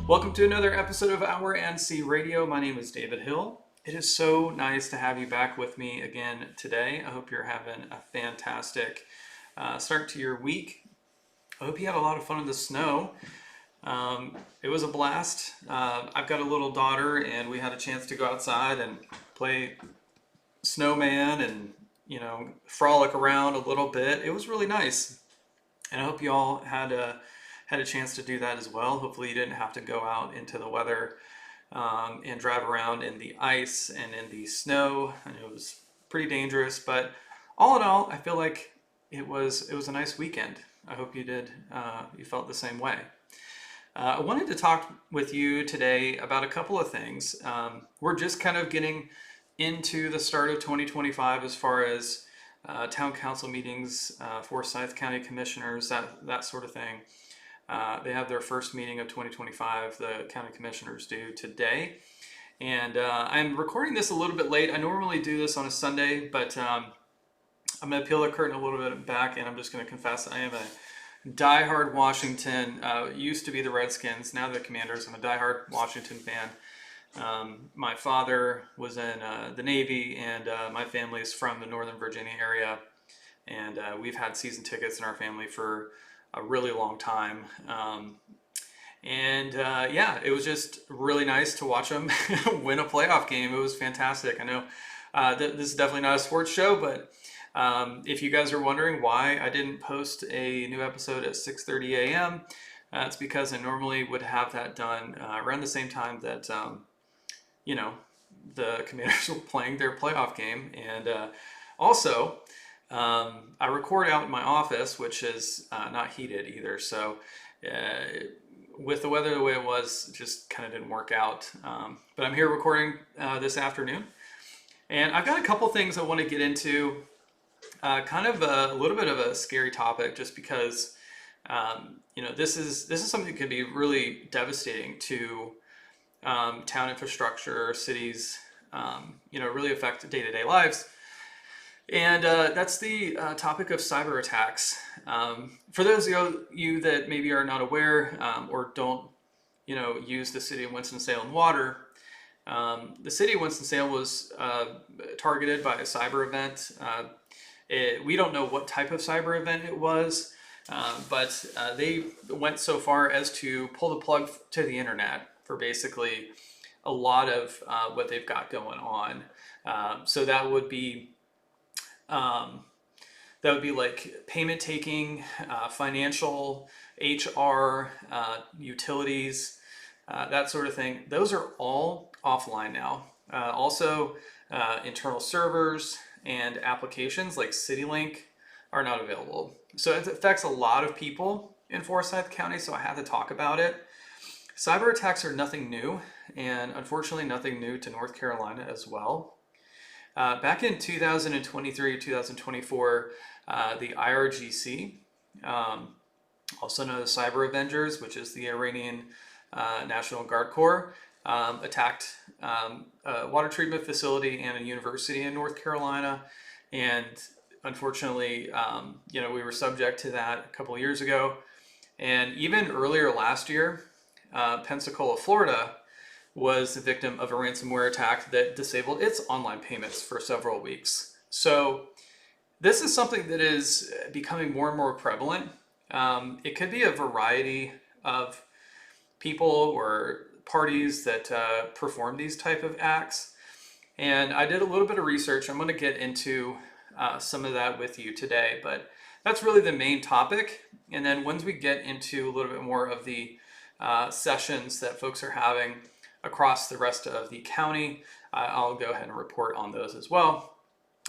Welcome to another episode of Our NC Radio. My name is David Hill. It is so nice to have you back with me again today. I hope you're having a fantastic start to your week. I hope you had a lot of fun in the snow. It was a blast. I've got a little daughter and we had a chance to go outside and play snowman and, frolic around a little bit. It was really nice. And I hope you all had a chance to do that as well. Hopefully you didn't have to go out into the weather and drive around in the ice and in the snow. And it was pretty dangerous, but all in all, I feel like it was a nice weekend. I hope you did. You felt the same way. I wanted to talk with you today about a couple of things. We're just kind of getting into the start of 2025 as far as town council meetings, Forsyth County commissioners, that sort of thing. They have their first meeting of 2025, the county commissioners do today. And I'm recording this a little bit late. I normally do this on a Sunday, but I'm going to peel the curtain a little bit back, and I'm just going to confess I am a diehard Washington, used to be the Redskins, now the Commanders. I'm a diehard Washington fan. My father was in the Navy, and my family is from the Northern Virginia area. And we've had season tickets in our family for a really long time. Yeah, it was just really nice to watch them win a playoff game. It was fantastic. I know this is definitely not a sports show, but if you guys are wondering why I didn't post a new episode at 6:30 a.m., it's because I normally would have that done around the same time that, the Commanders were playing their playoff game. And also, I record out in my office, which is not heated either. So with the weather the way it was, it just kind of didn't work out. But I'm here recording this afternoon. And I've got a couple things I want to get into. Kind of a little bit of a scary topic, just because this is something that could be really devastating to town infrastructure, cities, really affect day-to-day lives. And that's the topic of cyber attacks. For those of you that maybe are not aware or don't, use the city of Winston-Salem water, the city of Winston-Salem was targeted by a cyber event. We don't know what type of cyber event it was, but they went so far as to pull the plug to the internet for basically a lot of what they've got going on. So that would be like payment taking, financial, HR, utilities, that sort of thing. Those are all offline now. Also, internal servers and applications like CityLink are not available. So it affects a lot of people in Forsyth County, so I had to talk about it. Cyber attacks are nothing new, and unfortunately nothing new to North Carolina as well. Back in 2023, 2024, the IRGC, also known as Cyber Avengers, which is the Iranian National Guard Corps, attacked a water treatment facility and a university in North Carolina. And unfortunately, we were subject to that a couple of years ago. And even earlier last year, Pensacola, Florida, was the victim of a ransomware attack that disabled its online payments for several weeks. So this is something that is becoming more and more prevalent. It could be a variety of people or parties that perform these type of acts. And I did a little bit of research. I'm going to get into some of that with you today, but that's really the main topic. And then once we get into a little bit more of the sessions that folks are having across the rest of the county, I'll go ahead and report on those as well.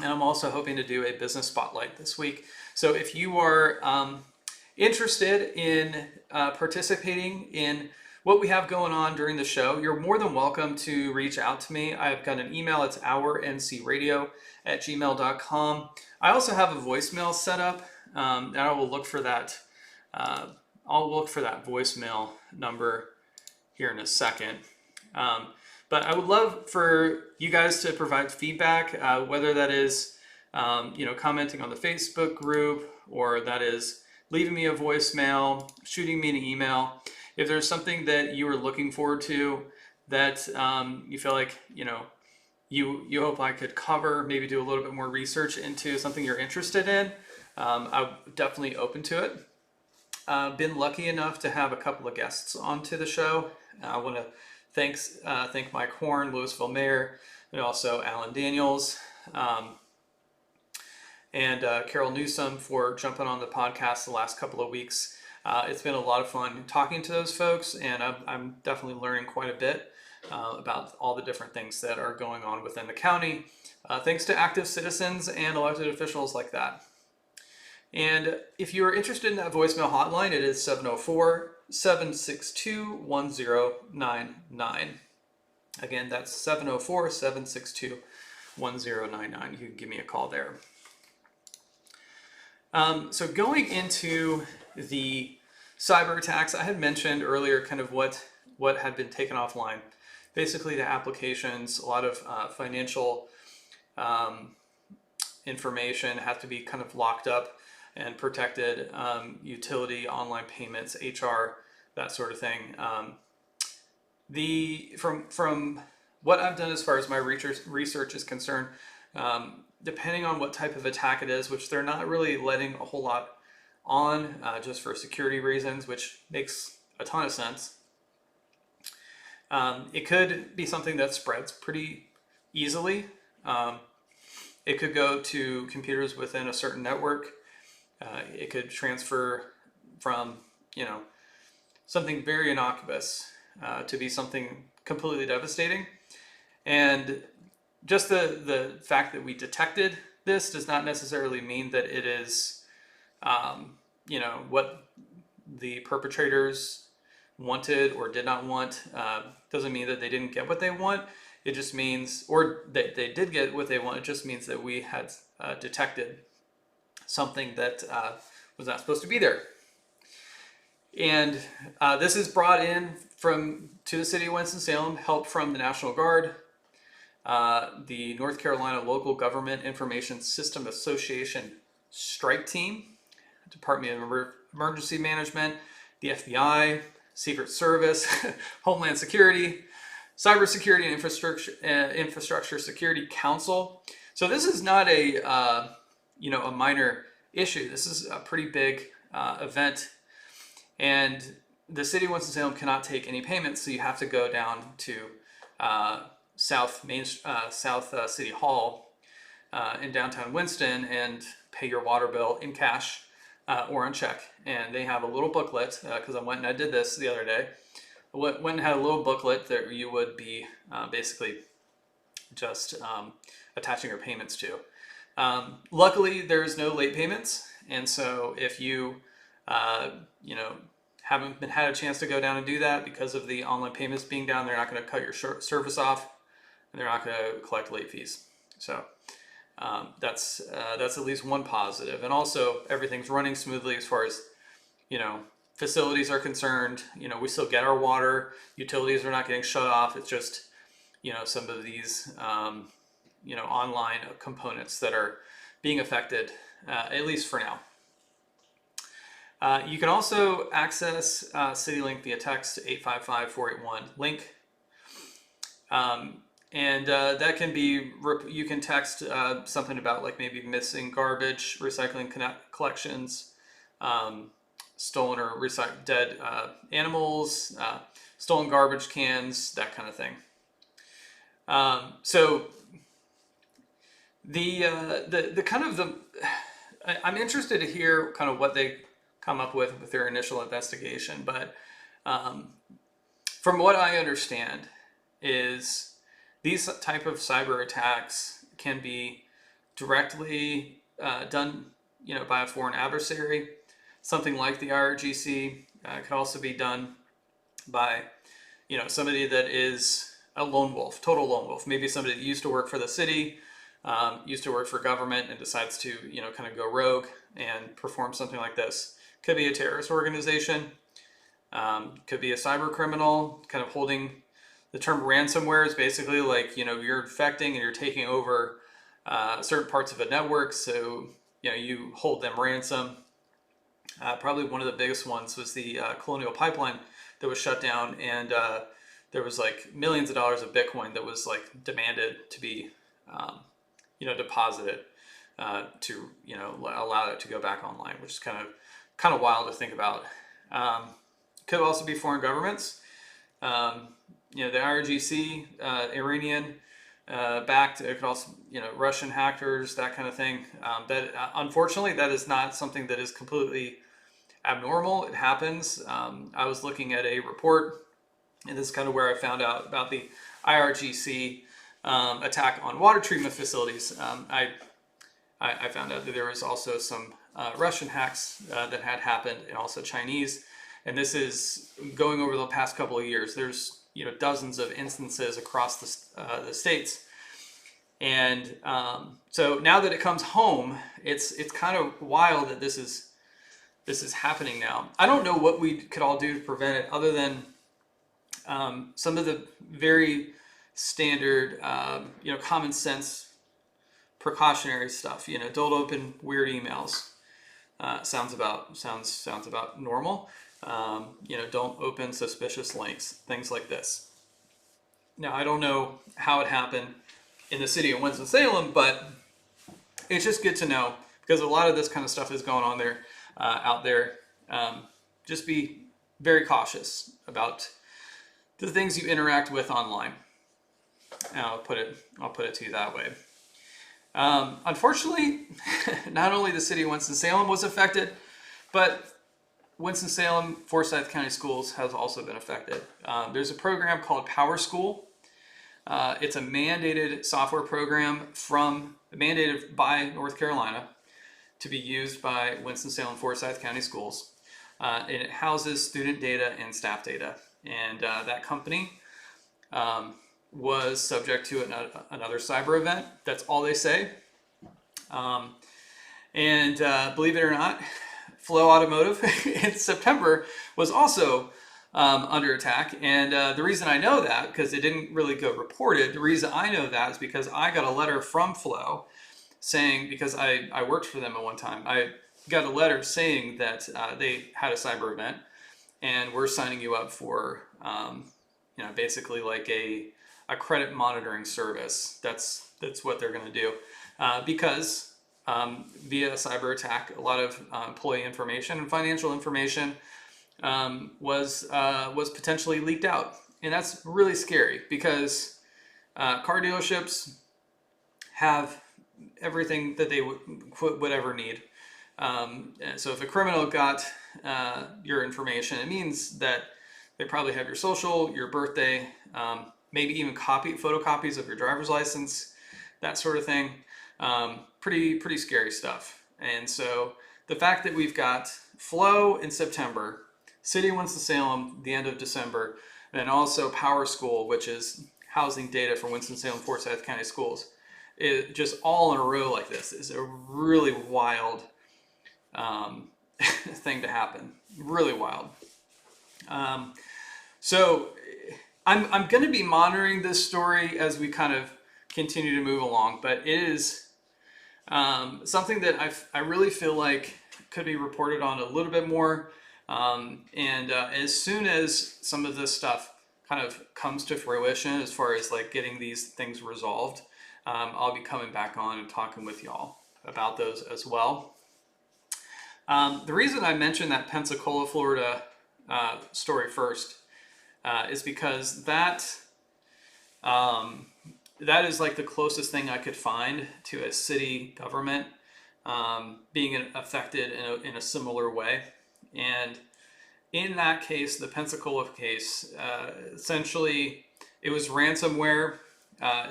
And I'm also hoping to do a business spotlight this week. So if you are interested in participating in what we have going on during the show, you're more than welcome to reach out to me. I've got an email. It's ourncradio@gmail.com. I also have a voicemail set up, and I will look for that. I'll look for that voicemail number here in a second. But I would love for you guys to provide feedback, whether that is, commenting on the Facebook group, or that is leaving me a voicemail, shooting me an email. If there's something that you are looking forward to that you feel like, you hope I could cover, maybe do a little bit more research into something you're interested in, I'm definitely open to it. Been lucky enough to have a couple of guests onto the show. I want to thank Mike Horn, Louisville Mayor, and also Alan Daniels, and Carol Newsom for jumping on the podcast the last couple of weeks. It's been a lot of fun talking to those folks, and I'm definitely learning quite a bit about all the different things that are going on within the county, thanks to active citizens and elected officials like that. And if you're interested in that voicemail hotline, it is 704-762-1099. Again, that's 704-762-1099. You can give me a call there. So going into the cyber attacks, I had mentioned earlier kind of what had been taken offline. Basically, the applications, a lot of financial information has to be kind of locked up and protected, utility, online payments, HR, that sort of thing. From what I've done as far as my research is concerned, depending on what type of attack it is, which they're not really letting a whole lot on, just for security reasons, which makes a ton of sense. It could be something that spreads pretty easily. It could go to computers within a certain network. It could transfer from, something very innocuous to be something completely devastating. And just the fact that we detected this does not necessarily mean that it is, what the perpetrators wanted or did not want. Doesn't mean that they didn't get what they want. It just means, or that they did get what they want. It just means that we had detected something that was not supposed to be there. And this is brought in to the city of Winston-Salem, help from the National Guard, the North Carolina Local Government Information System Association Strike Team, Department of Emergency Management, the FBI, Secret Service, Homeland Security, Cybersecurity and Infrastructure Security Council. So this is not a minor issue. This is a pretty big event, and the city of Winston-Salem cannot take any payments, so you have to go down to South City Hall in downtown Winston and pay your water bill in cash or on check. And they have a little booklet, because I went and I did this the other day. I went and had a little booklet that you would be basically just attaching your payments to. Luckily, there's no late payments, and so if you haven't had a chance to go down and do that because of the online payments being down, they're not going to cut your service off, and they're not going to collect late fees. So that's at least one positive. And also, everything's running smoothly as far as facilities are concerned. We still get our water. Utilities are not getting shut off. It's just some of these online components that are being affected, at least for now. You can also access CityLink via text to 855-481-LINK. And that can be, you can text something about like maybe missing garbage, recycling collections, stolen or recycled dead animals, stolen garbage cans, that kind of thing. So I'm interested to hear kind of what they come up with their initial investigation, but from what I understand is these type of cyber attacks can be directly done by a foreign adversary, something like the IRGC. Could also be done by somebody that is a lone wolf, total lone wolf, maybe somebody that used to work for the city, used to work for government, and decides to kind of go rogue and perform something like this. Could be a terrorist organization, could be a cyber criminal. Kind of holding the term ransomware is basically like you're infecting and you're taking over certain parts of a network, so you hold them ransom. Probably one of the biggest ones was the Colonial Pipeline that was shut down, and there was like millions of dollars of Bitcoin that was like demanded to be, deposited to allow it to go back online, which is kind of wild to think about. Could also be foreign governments. The IRGC, Iranian backed. It could also, Russian hackers, that kind of thing. That unfortunately, that is not something that is completely abnormal. It happens. I was looking at a report, and this is kind of where I found out about the IRGC attack on water treatment facilities. I found out that there was also some Russian hacks that had happened, and also Chinese. And this is going over the past couple of years. There's dozens of instances across the states, and so now that it comes home, it's kind of wild that this is happening now. I don't know what we could all do to prevent it, other than some of the very standard, common sense precautionary stuff. Don't open weird emails. Sounds about normal. Don't open suspicious links, things like this. Now, I don't know how it happened in the city of Winston-Salem, but it's just good to know, because a lot of this kind of stuff is going on there, out there. Just be very cautious about the things you interact with online. I'll put it to you that way. Unfortunately, not only the city of Winston-Salem was affected, but Winston-Salem, Forsyth County Schools has also been affected. There's a program called PowerSchool. It's a mandated software program mandated by North Carolina to be used by Winston-Salem, Forsyth County Schools. And it houses student data and staff data. And that company was subject to another cyber event. That's all they say. Believe it or not, Flow Automotive in September was also under attack. And the reason I know that, because it didn't really go reported, the reason I know that is because I got a letter from Flow saying, because I worked for them at one time, I got a letter saying that they had a cyber event and we're signing you up for, basically like a credit monitoring service. That's what they're going to do, because via cyber attack, a lot of employee information and financial information was potentially leaked out, and that's really scary, because car dealerships have everything that they would ever need. So if a criminal got your information, it means that they probably have your social, your birthday, maybe even photocopies of your driver's license, that sort of thing. Pretty scary stuff. And so the fact that we've got Flow in September, City of Winston-Salem the end of December, and also PowerSchool, which is housing data for Winston-Salem, Forsyth County Schools, it just all in a row like this is a really wild thing to happen. Really wild. So I'm going to be monitoring this story as we kind of continue to move along, but it is something that I really feel like could be reported on a little bit more. As soon as some of this stuff kind of comes to fruition, as far as like getting these things resolved, I'll be coming back on and talking with y'all about those as well. The reason I mentioned that Pensacola, Florida story first is because that is like the closest thing I could find to a city government being affected in a similar way. And in that case, the Pensacola case, essentially it was ransomware,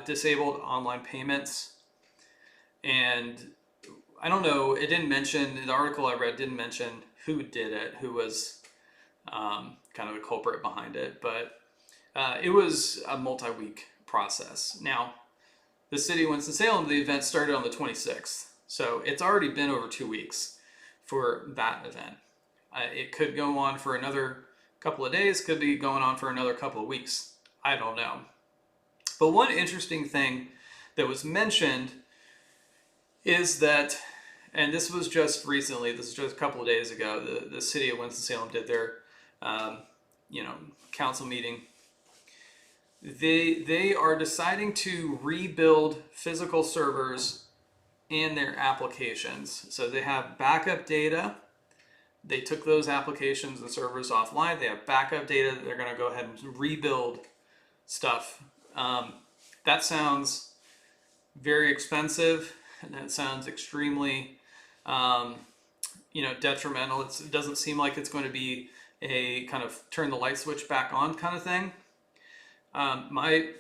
disabled online payments. And I don't know, it didn't mention, the article I read didn't mention who did it, who was kind of the culprit behind it, but it was a multi-week process. Now, the city of Winston-Salem, the event started on the 26th, so it's already been over 2 weeks for that event. It could go on for another couple of days, could be going on for another couple of weeks. I don't know. But one interesting thing that was mentioned is that, and this was just recently, this is just a couple of days ago, the city of Winston-Salem did their council meeting. They are deciding to rebuild physical servers in their applications. So they have backup data. They took those applications and servers offline. They have backup data that they're going to go ahead and rebuild stuff. That sounds very expensive, and that sounds extremely, detrimental. It doesn't seem like it's going to be a kind of turn the light switch back on kind of thing. My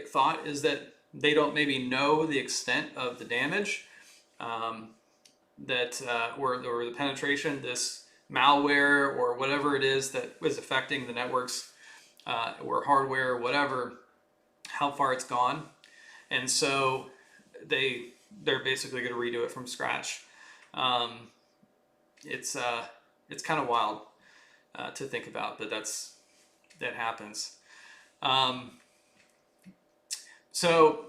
thought is that they don't maybe know the extent of the damage, that or the penetration, this malware or whatever it is that was affecting the networks, or hardware, whatever, how far it's gone. And so they're basically going to redo it from scratch. It's kind of wild to think about, but that happens. So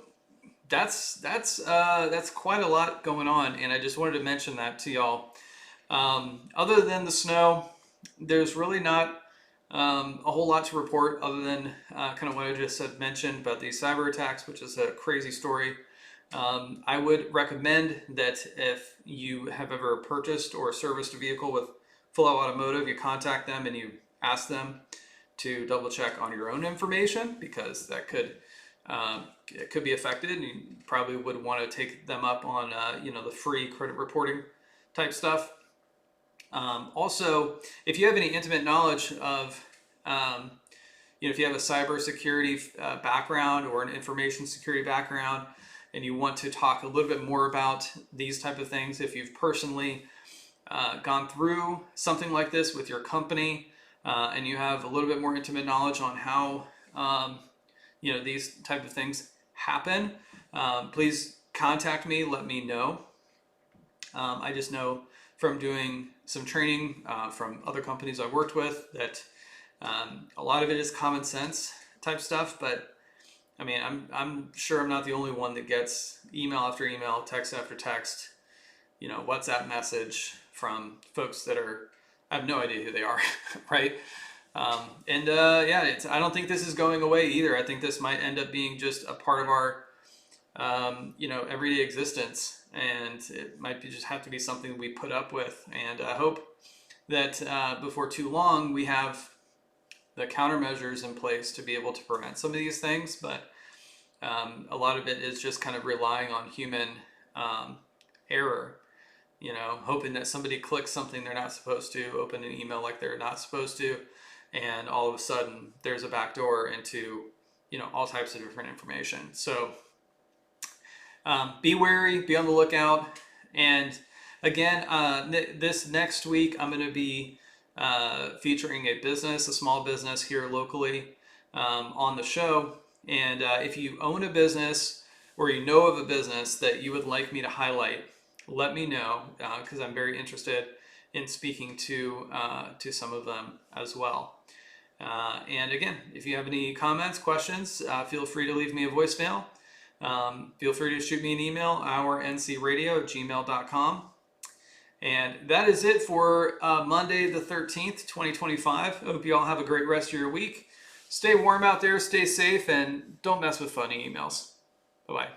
that's quite a lot going on, and I just wanted to mention that to y'all. Other than the snow, there's really not a whole lot to report other than kind of what I just had mentioned about these cyber attacks, which is a crazy story. I would recommend that if you have ever purchased or serviced a vehicle with Full Out Automotive, you contact them and you ask them to double check on your own information, because that it could be affected, and you probably would want to take them up on the free credit reporting type stuff. Also, if you have any intimate knowledge of if you have a cybersecurity background or an information security background, and you want to talk a little bit more about these type of things, if you've personally gone through something like this with your company, and you have a little bit more intimate knowledge on how these type of things happen, please contact me, let me know. I just know from doing some training from other companies I've worked with that a lot of it is common sense type stuff, but I mean, I'm sure I'm not the only one that gets email after email, text after text, WhatsApp message from folks that I have no idea who they are, right? I don't think this is going away either. I think this might end up being just a part of our, everyday existence, and it might just have to be something we put up with. And I hope that before too long we have the countermeasures in place to be able to prevent some of these things. But a lot of it is just kind of relying on human error. Hoping that somebody clicks something they're not supposed to, open an email like they're not supposed to, and all of a sudden there's a backdoor into all types of different information. So be wary, be on the lookout. And again, this next week I'm going to be featuring a small business here locally on the show. And if you own a business or you know of a business that you would like me to highlight, let me know, because I'm very interested in speaking to some of them as well. And again, if you have any comments, questions, feel free to leave me a voicemail. Feel free to shoot me an email, ourncradio@gmail.com. And that is it for Monday the 13th, 2025. I hope you all have a great rest of your week. Stay warm out there, stay safe, and don't mess with funny emails. Bye-bye.